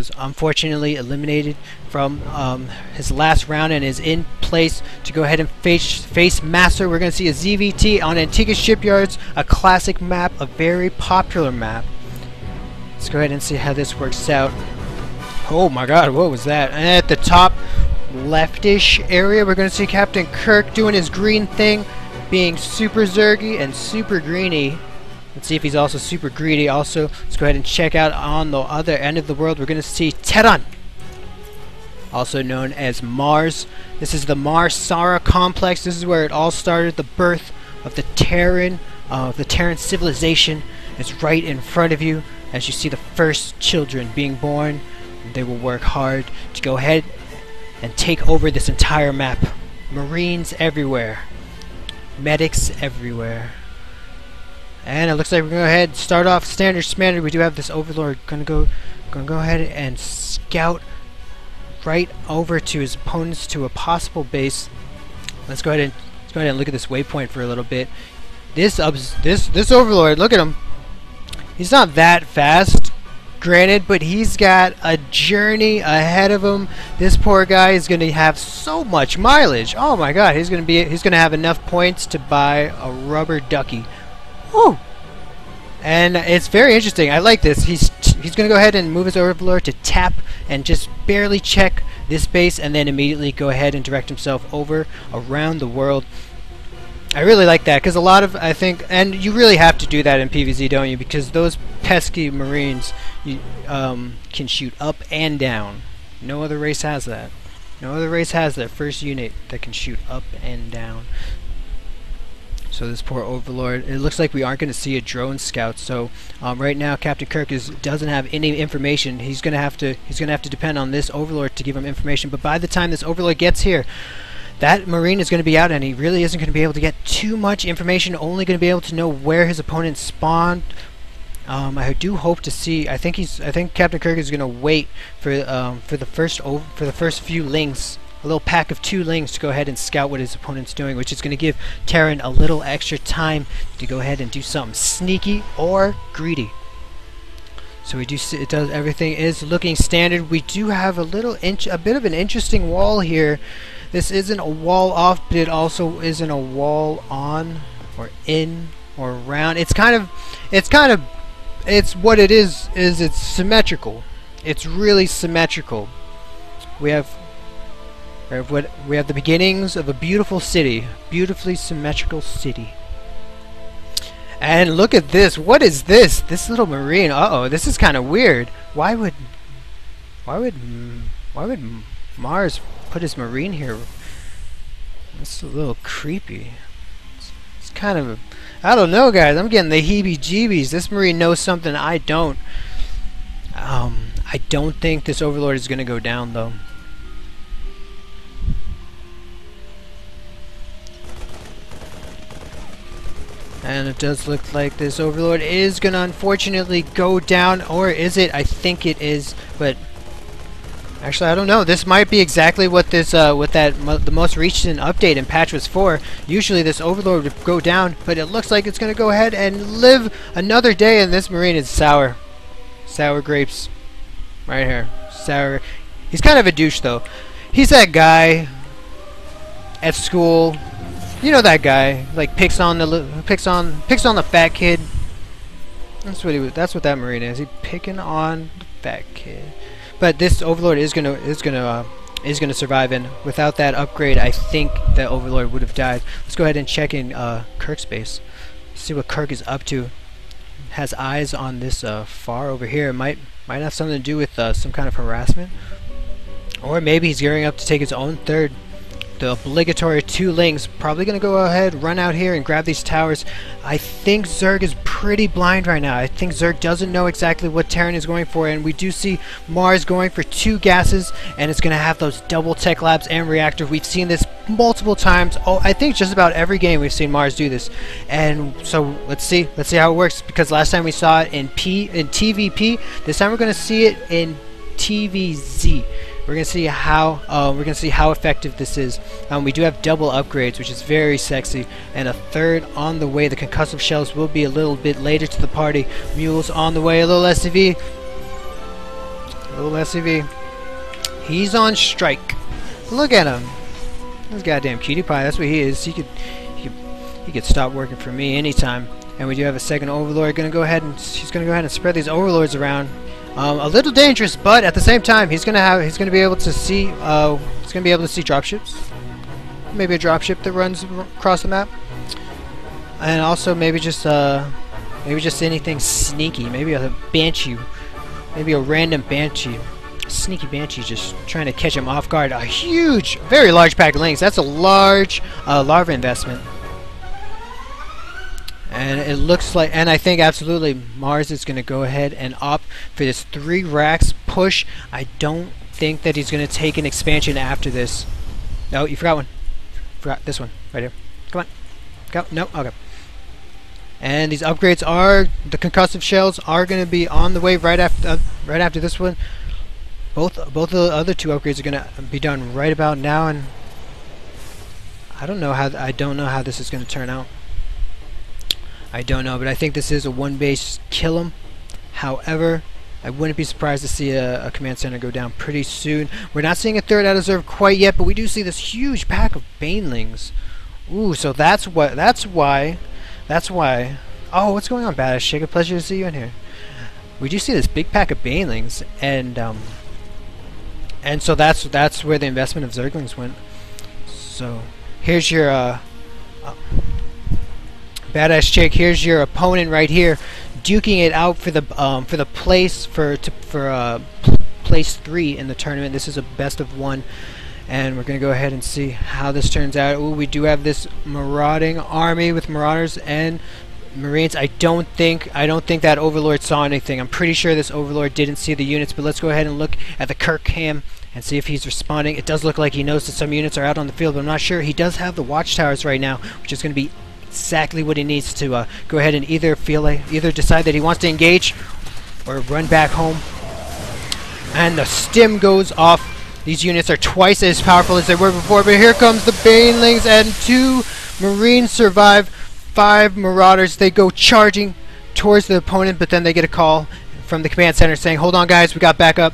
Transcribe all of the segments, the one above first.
was unfortunately eliminated from his last round and is in place to go ahead and face Masr. We're going to see a ZVT on Antiga Shipyards, a classic map, a very popular map. Let's go ahead and see how this works out. Oh my god, what was that? And at the top leftish area, we're going to see CptKirk doing his green thing, being super zergy and super greeny. Let's see if he's also super greedy. Also, let's go ahead and check out on the other end of the world. We're going to see Terran, also known as Mars. This is the Masr complex. This is where it all started. The birth of the Terran civilization is right in front of you as you see the first children being born. They will work hard to go ahead and take over this entire map. Marines everywhere. Medics everywhere. And it looks like we're going to go ahead and start off standard. We do have this Overlord gonna go ahead and scout right over to his opponents to a possible base. Let's go ahead and look at this waypoint for a little bit. This Overlord, look at him. He's not that fast, granted, but he's got a journey ahead of him. This poor guy is going to have so much mileage. Oh my god, he's going to have enough points to buy a rubber ducky. Woo! And it's very interesting. I like this. He's going to go ahead and move his Overlord to tap and just barely check this base and then immediately go ahead and direct himself over around the world. I really like that because a lot of, I think, and you really have to do that in PvZ, don't you? Because those pesky Marines can shoot up and down. No other race has that. No other race has that first unit that can shoot up and down. So this poor Overlord, it looks like we aren't going to see a drone scout. So right now, CptKirk doesn't have any information. He's going to have to depend on this Overlord to give him information. But by the time this Overlord gets here, that Marine is going to be out, and he really isn't going to be able to get too much information. Only going to be able to know where his opponent spawned. I do hope to see. I think CptKirk is going to wait for the first few links. A little pack of 2 lings to go ahead and scout what his opponent's doing, which is going to give Terran a little extra time to go ahead and do something sneaky or greedy. So we do see everything is looking standard. We do have a bit of an interesting wall here. This isn't a wall off, but it also isn't a wall on or in or around. It's what it is it's symmetrical. It's really symmetrical. We have the beginnings of a beautiful city, beautifully symmetrical city. And look at this. What is this? This little Marine. Uh-oh, this is kind of weird. Why would Mars put his Marine here? That's a little creepy. It's kind of, I don't know, guys. I'm getting the heebie-jeebies. This Marine knows something I don't. I don't think this Overlord is going to go down, though. And it does look like this Overlord is going to unfortunately go down. Or is it? I think it is. But actually, I don't know. This might be exactly what this the most recent update in patch was for. Usually this Overlord would go down, but it looks like it's going to go ahead and live another day, and this Marine is sour. Sour grapes. Right here. Sour. He's kind of a douche, though. He's that guy at school. You know that guy, like picks on the fat kid. That's what that Marine is. He's picking on the fat kid. But this Overlord is gonna survive, and without that upgrade, I think that Overlord would have died. Let's go ahead and check in Kirk's base. See what Kirk is up to. Has eyes on this far over here. It might have something to do with some kind of harassment, or maybe he's gearing up to take his own third. The obligatory 2 lings. Probably going to go ahead, run out here and grab these towers. I think Zerg is pretty blind right now. I think Zerg doesn't know exactly what Terran is going for, and we do see Mars going for 2 gases, and it's going to have those double tech labs and reactor. We've seen this multiple times. Oh, I think just about every game we've seen Mars do this. And so let's see how it works, because last time we saw it in TVP. This time we're going to see it in TVZ. We're gonna see how effective this is. We do have double upgrades, which is very sexy, and a third on the way. The concussive shells will be a little bit later to the party. Mules on the way, a little SCV. Little SCV. He's on strike. Look at him. This goddamn cutie pie. That's what he is. He could stop working for me anytime. And we do have a second overlord. He's gonna go ahead and spread these overlords around. A little dangerous, but at the same time, he's gonna be able to see dropships. Maybe a dropship that runs across the map, and also maybe just anything sneaky. Maybe a banshee, maybe a random banshee, sneaky banshee, just trying to catch him off guard. A huge, very large pack of links. That's a large larva investment. And it looks like, and I think absolutely Mars is going to go ahead and opt for this 3 racks push. I don't think that he's going to take an expansion after this. No, you forgot one. Forgot this one right here. Come on. Go. No. Okay. And these upgrades are, the concussive shells are going to be on the way right after this one. Both of the other 2 upgrades are going to be done right about now, and I don't know how this is going to turn out. I don't know, but I think this is a 1 base kill him. However, I wouldn't be surprised to see a command center go down pretty soon. We're not seeing a third out of reserve quite yet, but we do see this huge pack of banelings. Ooh, so that's why. Oh, what's going on, Badass Chick? A pleasure to see you in here. We do see this big pack of banelings, and so that's where the investment of Zerglings went. So here's your Badass Chick. Here's your opponent right here, duking it out for the place for place 3 in the tournament. This is a best of 1, and we're gonna go ahead and see how this turns out. Ooh, we do have this marauding army with marauders and Marines. I don't think that Overlord saw anything. I'm pretty sure this Overlord didn't see the units, but let's go ahead and look at the Kirk cam and see if he's responding. It does look like he knows that some units are out on the field, but I'm not sure. He does have the watchtowers right now, which is going to be exactly what he needs to go ahead and either decide that he wants to engage or run back home. And the stim goes off. These units are twice as powerful as they were before, but here comes the banelings, and 2 Marines survive. 5 marauders, they go charging towards the opponent, but then they get a call from the command center saying, hold on guys, we got backup.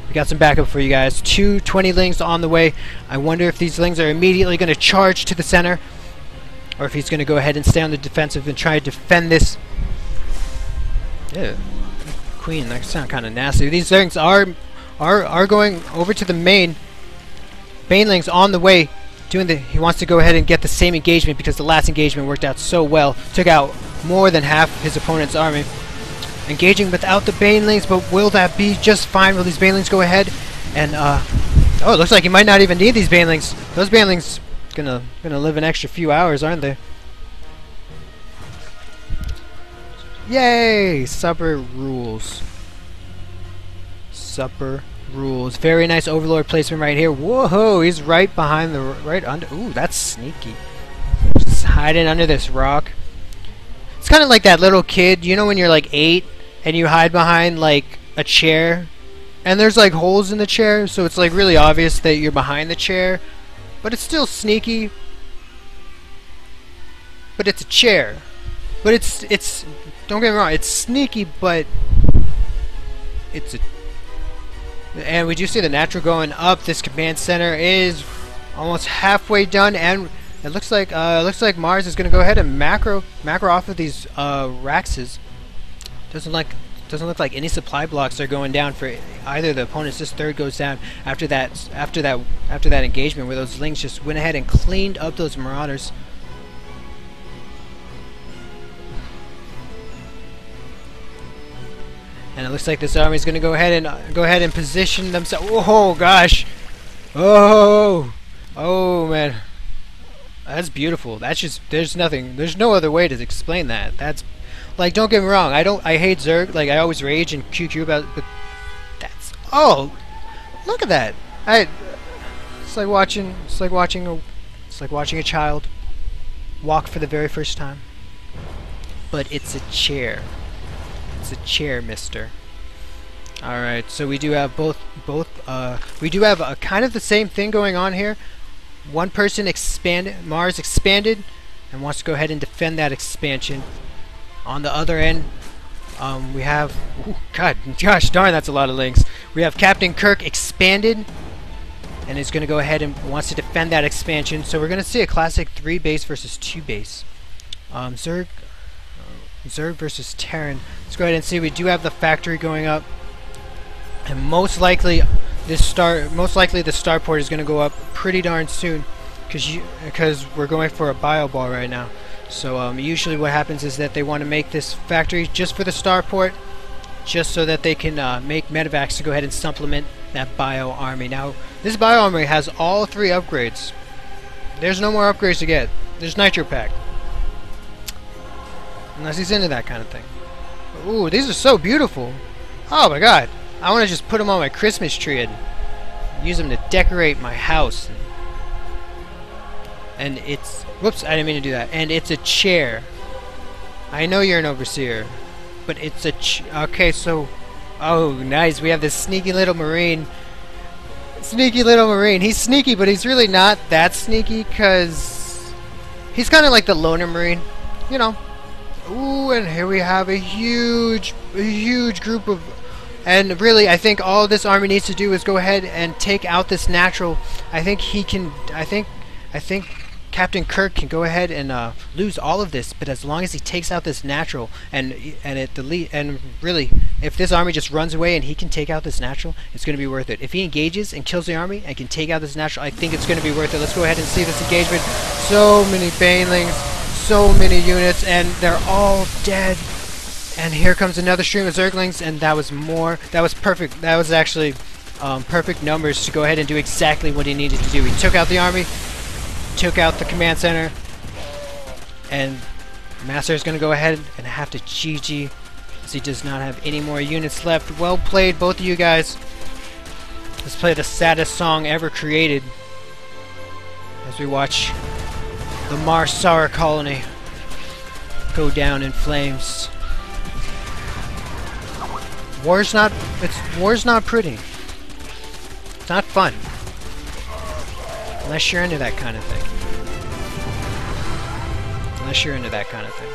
We got some backup for you guys. 2 20-lings on the way. I wonder if these lings are immediately going to charge to the center, or if he's going to go ahead and stay on the defensive and try to defend this. Yeah, Queen, that sounds kind of nasty. These things are going over to the main. Banelings on the way. He wants to go ahead and get the same engagement because the last engagement worked out so well. Took out more than half his opponent's army. Engaging without the banelings, but will that be just fine? Will these banelings go ahead and oh, it looks like he might not even need these banelings. Those banelings gonna live an extra few hours, aren't they? Yay! Supper rules. Supper rules. Very nice Overlord placement right here. Whoa, he's right behind right under. Ooh, that's sneaky. Just hiding under this rock. It's kind of like that little kid, you know, when you're like 8 and you hide behind like a chair, and there's like holes in the chair, so it's like really obvious that you're behind the chair, but it's still sneaky. But it's a chair. But it's don't get me wrong, it's sneaky, but it's a. And we do see the natural going up. This command center is almost halfway done, and it looks like Mars is going to go ahead and macro off of these Raxes. Doesn't look like any supply blocks are going down for either the opponents. This third goes down after that engagement where those lings just went ahead and cleaned up those marauders. And it looks like this army is going to go ahead and position themselves. Oh gosh! Oh man, that's beautiful. That's just there's no other way to explain that. That's like, don't get me wrong. I hate Zerg. Like, I always rage and QQ about it, but that's look at that. It's like watching a child walk for the very first time. But it's a chair. It's a chair, mister. Alright, so we do have we do have a kind of the same thing going on here. One person Mars expanded and wants to go ahead and defend that expansion. On the other end, We have, ooh, God, gosh darn, that's a lot of links. We have CptKirk expanded, and is going to go ahead and wants to defend that expansion. So we're going to see a classic 3 base versus 2 base. Zerg versus Terran. Let's go ahead and see. We do have the factory going up, and most likely the starport is going to go up pretty darn soon, because we're going for a bio ball right now. So usually what happens is that they want to make this factory just for the starport, just so that they can make medevacs to go ahead and supplement that bio army. Now this bio army has all 3 upgrades. There's no more upgrades to get. There's nitro pack, unless he's into that kind of thing. Ooh, these are so beautiful. Oh my god, I want to just put them on my Christmas tree and use them to decorate my house. And it's, whoops, I didn't mean to do that. And it's a chair. I know you're an overseer, but it's a okay, so, oh nice, we have this sneaky little marine. Sneaky little marine. He's sneaky, but he's really not that sneaky, because he's kind of like the loner marine, you know. Ooh, and here we have a huge group of, and really I think all this army needs to do is go ahead and take out this natural. I think he can, I think CptKirk can go ahead and lose all of this, but as long as he takes out this natural and really, if this army just runs away and he can take out this natural, it's going to be worth it. If he engages and kills the army and can take out this natural, I think it's going to be worth it. Let's go ahead and see this engagement. So many banelings, so many units, and they're all dead. And here comes another stream of Zerglings, and that was more. That was perfect. That was actually perfect numbers to go ahead and do exactly what he needed to do. He took out the army, took out the command center, and Masr is going to go ahead and have to GG, as he does not have any more units left. Well played, both of you guys. Let's play the saddest song ever created as we watch the Masr colony go down in flames. War's not pretty. It's not fun. Unless you're into that kind of thing. Unless you're into that kind of thing.